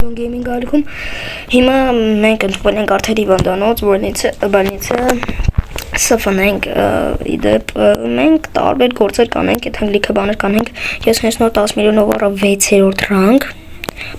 Gaming ալիքում հիմա մենք ընդունել ենք արդեն հիվանդանոց, որից սփնենք իդեպ մենք տարբեր գործեր կանենք, այդ հանգլիքը բաներ կանենք։ Ես հենց նոր 10 միլիոնով առա 6-րդ ռանգ,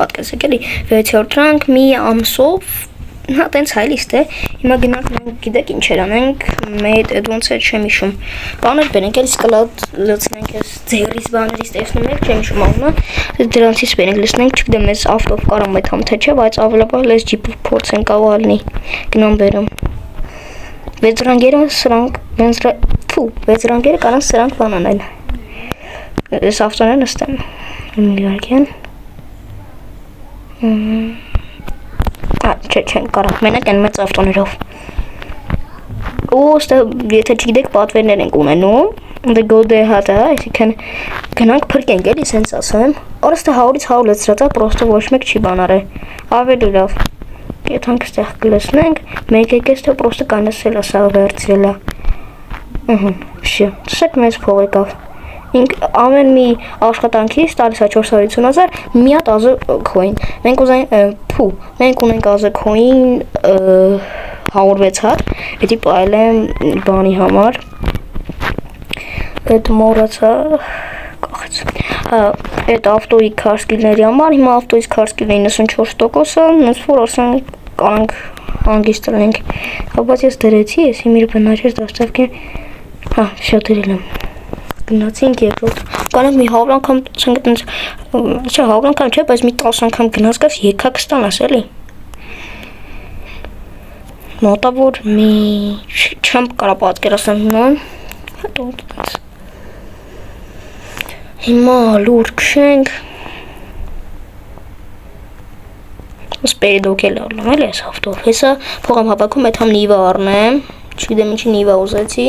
պատկերացրեք էլի 6-րդ ռանգ մի ամսով հա տենց հայլիստ է։ Հիմա գնանք մենք գիտեք ինչեր անենք, մեծ ոնց է չեմ հիշում։ Բաներ բերենք, էլի սկլաուդ լցնենք, այս ձերից բաներից տեսնում եք, չեմ հիշում անունը։ Դրանցից բերենք, լցնենք, չգիտեմ, մեզ ավտով կարամ այդ համ թե չէ, բայց ավելաբար լես ջիպ փորձենք ավալնի։ Գնամ բերեմ։ 6 ռանգերը սրանք, 6 ռանգերը կանան սրանք բան անել։ Այս ավտոները նստեմ։ Իհարկե։ Չեն կարող, մենակ են մեծ ավտոներով։ Ոստը, եթե չգիտեք, պատվերներ ենք ունենում, դե գոդե հատա, այսինքն գնանք փրկենք, էլի սենց ասեմ, օրստը 100-ից 100 լցրած է, պրոստը ոչ մեկ չի բան արել, ավելի լավ, կեթանք ստեղ կլսնենք, մեկ եկես թե պրոստը կանեսել է, սա վերցրել է, շի, սեք մեծ փող եկավ, ամեն մի աշխատանքից տալիս է 450,000 մի հատ ազը քոին, մենք ունենք ազը քոին 106 հատ, էդի պայել եմ բանի համար, էդ մորացա, կախեց, էդ ավտոյի քարսկիլների համար, հիմա ավտոյից քարսկիլների 94%-ը, նենց որ ասենք կանք հանգիստ լինենք, բայց ես դրեցի, ես իմ իր բնարյես դաստավկին, շատ դրել եմ, գնացինք երկրորդ, կանենք մի 100 անգամ, չէ 100 անգամ չէ, բայց մի 10 անգամ գնաց կաս եկա կստանաս էլի, մոտավոր մի չեմ կարա պատկերացնեմ հիմա, հետո հիմա լուր քշենք, սպերիդոք էլ առնեմ էլի ես ավտով, հեսա փող եմ հապակում, այդ համ նիվա առնեմ, չգիտեմ ինչի նիվա ուզեցի,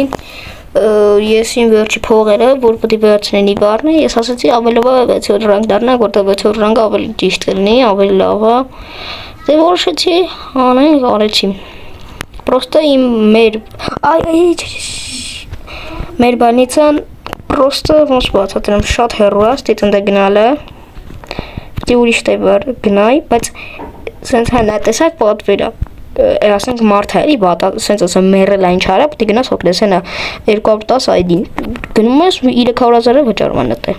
ես իմ վերջի փողերը, որ պետք է վերցնեն նիվա առնի, ես ասացի ավելովա 6-րդ ռանգ դառնա, որտեղ 6-րդ ռանգը ավելի ճիշտ կլինի, ավելի լավ է, դե որոշեցի, անենք արեցի, պրոստը իմ մեր բանիցան պրոստը ոնց բացատրեմ, շատ հեռու է, ստից ընդ է գնալը, պետք է ուրիշ տեպ գնայի, բայց սենց հա նա տեսակ պատվերը, ասենք մարդ է էլի բատա, սենց ասեմ մերել այն չարա, պետք է գնաս հոգնես հենա 210 ID-ին, գնում ես 300,000-ը վճարում անդ է,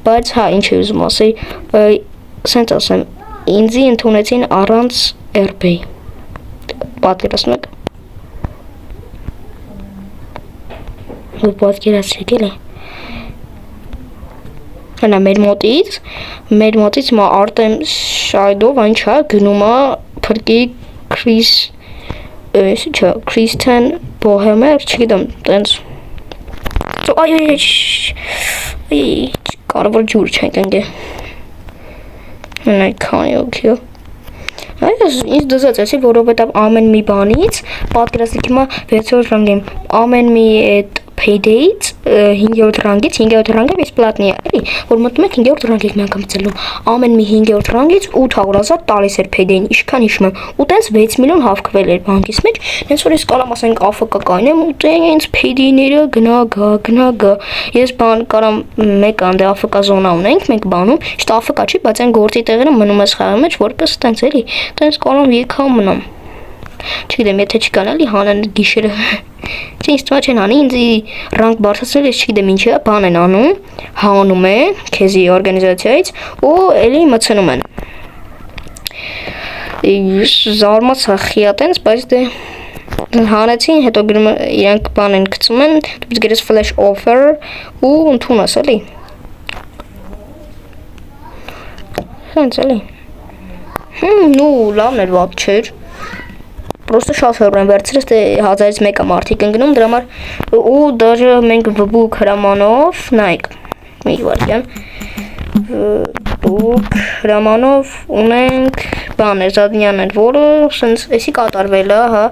բայց հա ինչ է ուզում ասեի, սենց ասեմ, ինձի ընդունեցին առանց RP-ի, պատկերացնում եք, ու պատկերացրեք էլի, հենա մեր մոտից մա Արտեմ Շայդով այն չա գնում է փրկի Քրիստեն Բոհեմեր, չգիտեմ, տենց, կարևոր ջուր չենք ընգե, հենա քանի օքիո, ինձ դզացեցի, որովհետև ամեն մի բանից, պատկերացրեք հիմա 6-րդ ռանգ եմ, ամեն մի այդ Payday-ից 5-րդ ռանգից 5-րդ ռանգը ես պլատնի է, էլի, որ մտնում եք 5-րդ ռանգ եք մի անգամ ծելում, ամեն մի 5-րդ ռանգից 800,000 տալիս էր Payday-ին, իշքան հիշում եմ, ու տենց 6 միլիոն հավաքվել էր բանկից մեջ, հենց որ ես կարամ ասենք AFK կայնեմ, ու տենց Payday-ները գնա գա, ես բան կարամ մեկ անդե AFK զոնա ունենք, մենք բանում, ճիշտ AFK չի, բայց այն գործի տեղերը մնում ես խաղի մեջ, որպես տենց էլի, տենց կարամ եկա մնամ, չգիտեմ, եթե չկան էլի հանեն գիշերը, ինձ թվա չեն անի, ինձ ռանգ բարձրացնել, ես չգիտեմ ինչ է, բան են անում, հանում է, քեզի օրգանիզացիայից, ու էլի մցնում են, զարմացա խիատենց, բայց դե հանեցին, հետո գրում իրանք բան են գցում են, դուք գերես flash offer, ու ընդունես էլի, հենց էլի, նու լավն էր վատ չեր, Պրոստը շատ հեռու են վերցրես, թե 1000-ից մեկը մարդիկ են գնում, դրա համար ու դաժե մենք վբուկ հրամանով, նայք, մի վարկյան, վբուկ հրամանով ունենք բաներ, Զադնյաններ, որը սենց էսի կատարվել է, հա,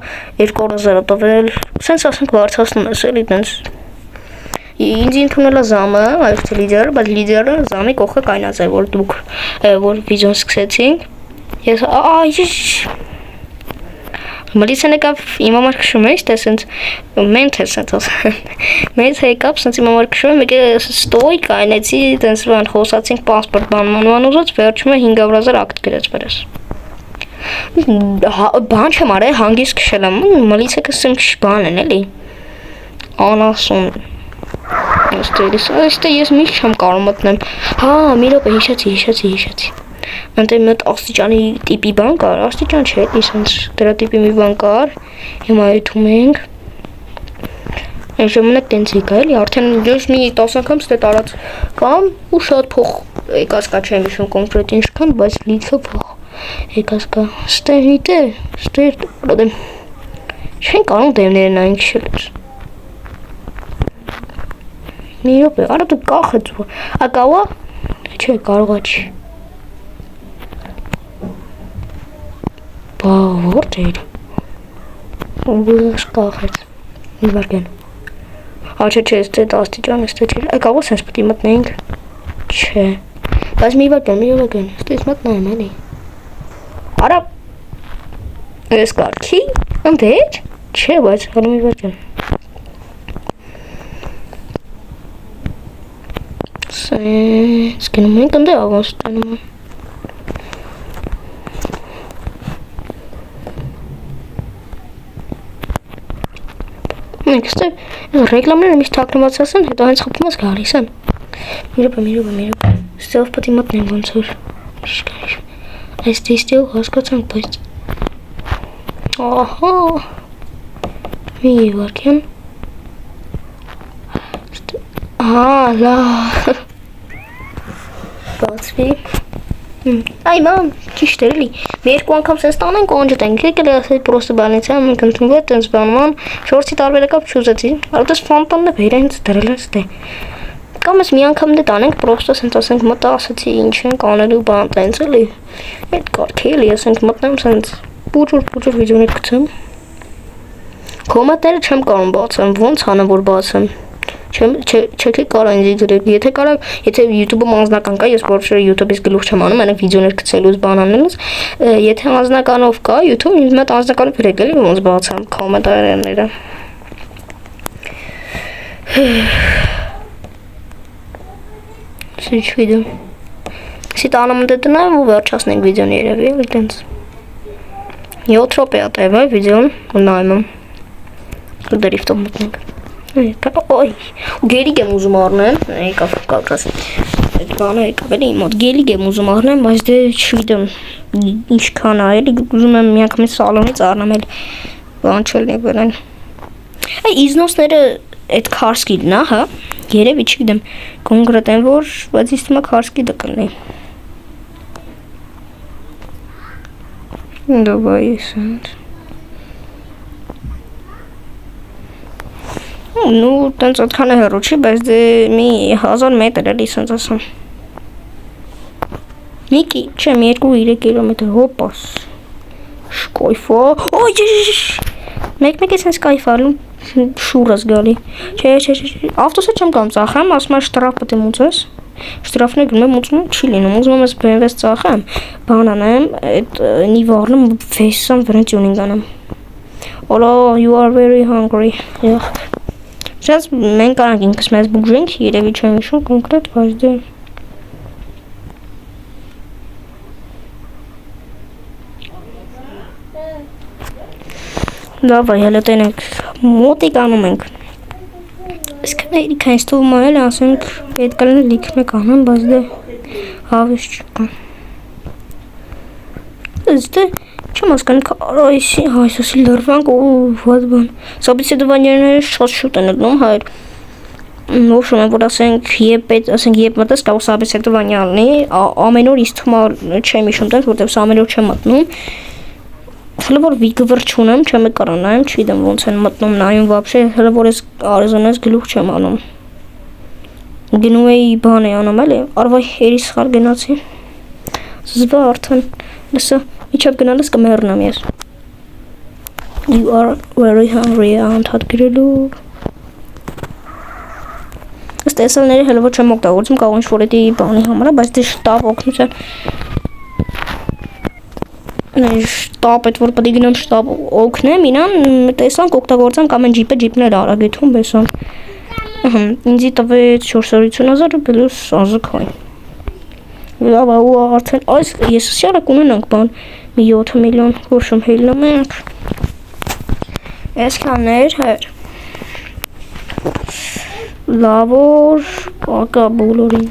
200,000 տվել, սենց ասենք վարձացնում ես էլի, տենց, ինձ ընդունել է զամը, այս թե լիդերը, բայց լիդերը զամի կողքը կայնած է, որ դուք, որ վիզոն սկսեցինք, ես, Մալիսան եկավ իմ համար քշում էր, թե սենց մենթ է սենց մեծ եկավ, սենց իմ համար քշում եկե ստոյկ այնեցի, տենց բան խոսացինք պասպորտ բանման ուզած, վերջում է 500,000 ակտ գրեց վրաս։ Բան չեմ արել, հանգիստ քշել եմ, մալիսը կսեմ քշ բան են էլի։ Անասուն։ Այստեղ ես միշտ չեմ կարող մտնեմ։ Հա, մի րոպե հիշացի։ Անտե մի հատ աստիճանի տիպի բան կար, աստիճան չէ, իսենց դրա տիպի մի բան կար, հիմա եթում ենք, այն ժամանակ տենց եկա էլի, արդեն ես մի 10 անգամ ստե տարած կամ ու շատ փող եկած կա չեմ հիշում կոնկրետ ինչքան, բայց լիքը փող եկած կա, ստե հիտե, ստե չեն կարող դեմներն այն քշելուց։ Մի րոպե, արա դու կախեց, ակավա, չէ կարողա չի։ Բա ո՞րդ էր։ Ուրս կախեց։ Մի վարկեն։ Չէ, ստե աստիճան, ստե չէ։ Եկավո սենց պետք է մտնենք։ Չէ։ Բայց մի վարկեն, ստես մտնեմ էլի։ Արա ես կարգի, ընդեջ։ Չէ, բայց հալի մի վարկեն։ Սենց գնում ենք ընդե աղոս տանում եմ։ Մենք ստեղ ռեկլամները միշտ թաքնված ասեն, հետո հենց խփում ես գալիս են։ Մի րոպե։ Ստեղ պետք է մտնենք ոնց որ։ Այս դեստիով հասկացանք, բայց ահա։ Մի վարկյան։ Հա, լավ։ Բացվի։ Այ ման, ճիշտ էր էլի։ Մի երկու անգամ սենց տանենք օնջտենք, եկել է ասել պրոստը բանեցա, մենք ընդունվեց տենց բանման, շորցի տարբերակապ չուզեցի, արդես ֆանտանն է վեր հենց դրել ես դե։ Կամ ես մի անգամ դե տանենք, պրոստը սենց ասենք մտա ասեցի ինչ ենք անելու բան տենց էլի։ Այդ կարգ էլի, ասենք մտնեմ սենց բուջուր վիդեոներ գցեմ։ Կոմենտները չեմ կարող բացեմ, ոնց անեմ որ բացեմ։ Չեք կարա ինձ գրեք, եթե կարա, եթե YouTube-ում անձնական կա, ես որոշ YouTube-ից գլուխ չեմ անում, այնք վիդեոներ գցելուց բան անելուց, եթե անձնականով կա YouTube, ինձ մոտ անձնականով գրեք էլի ոնց բացեմ կոմենտարները։ Չգիտեմ։ Սիտանում դետնամ ու վերջացնենք վիդեոն երևի, էլի տենց։ 7 րոպե է տևել վիդեոն, ու նայում եմ։ Դրիֆտով մտնենք։ Օй, գելիկ եմ ուզում առնեմ, եկավ կակրաս, այդ բանը եկավ էլի իմ մոտ, գելիկ եմ ուզում առնեմ, բայց դե չգիտեմ ինչքան է, էլի ուզում եմ մի անգամ սալոնից առնեմ էլ բան չելնի վրան։ Այ իզնոսները այդ քարսկիդն է, հա, երևի չգիտեմ կոնկրետ են որ, բայց ինձ թվում է քարսկիդը կլինի։ Դավայ սենց։ Ну, տենց այդքան է հեռու չի, բայց դե մի 1000 մետր էլի սենց ասեմ։ Նիկի, չէ, մի 2-3 կիլոմետր, հոպաս։ Շկոյֆա, ոյ, մեկ է սենց կայֆալում, շուրս գալի։ Չէ, ավտոսը չեմ կամ ծախեմ, ասում է շտրաֆ պետք է մուծես։ Շտրաֆն է գնում եմ մուծում, չի լինում, ուզում եմ ես BMW-ս ծախեմ, բան անեմ, այդ նիվ առնեմ, վեսամ վրան տյունինգ անեմ։ Ola, you are very hungry, yeah. Сейчас մենք կարանք ինքս մեզ բուժենք, երևի չեմ հիշում կոնկրետ, բայց դե Լավ, հələ տենենք, մոտիկ անում ենք Իսկ երիք այս թվում այլ ասենք պետք է լիքն է կանեմ, բայց դե հավես չկա Դե չեմ հասկանում այսի լրվանք ու վատ բան Սաբիսեդվանյաները շատ շուտ են ելնում հայր Ովշում եմ, որ ասենք երբ մտես կարող սաբիսեդվանյա ալնի ամեն օր իզ թվում չեմ իշում տենց, որտև սա ամեն օր չեմ մտնում Հələ որ վիգվր չունեմ, չեմ է կարան նայում, չիդեմ ոնց են մտնում նայում վապշե, հələ որ ես արեզոնես գլուխ չեմ անում Գնում էի բան է անում էլի, արվայ հերի սխար գնացի Զվա արդեն, լսա Իչապ գնալս կմեռնամ ես You are very hungry անթատ գրելու Ըստ էսալների հələ որ չեմ օգտագործում կարող ինչ-որ էդի բանի համար է, բայց դե շտապ օգնության շտապ այդ որ պետք է գնամ շտապ օգնեմ իրան տեսանք օգտագործանք ամեն ջիպն էլ արագեթում բեսան ինձի տվեց 450,000 պլյուս ազգային լավ ու արդեն այս ես շարը կունենանք բան մի 7 միլիոն ոչմ հելնում ենք այսքաններ հեր լավ որ կակա բոլորին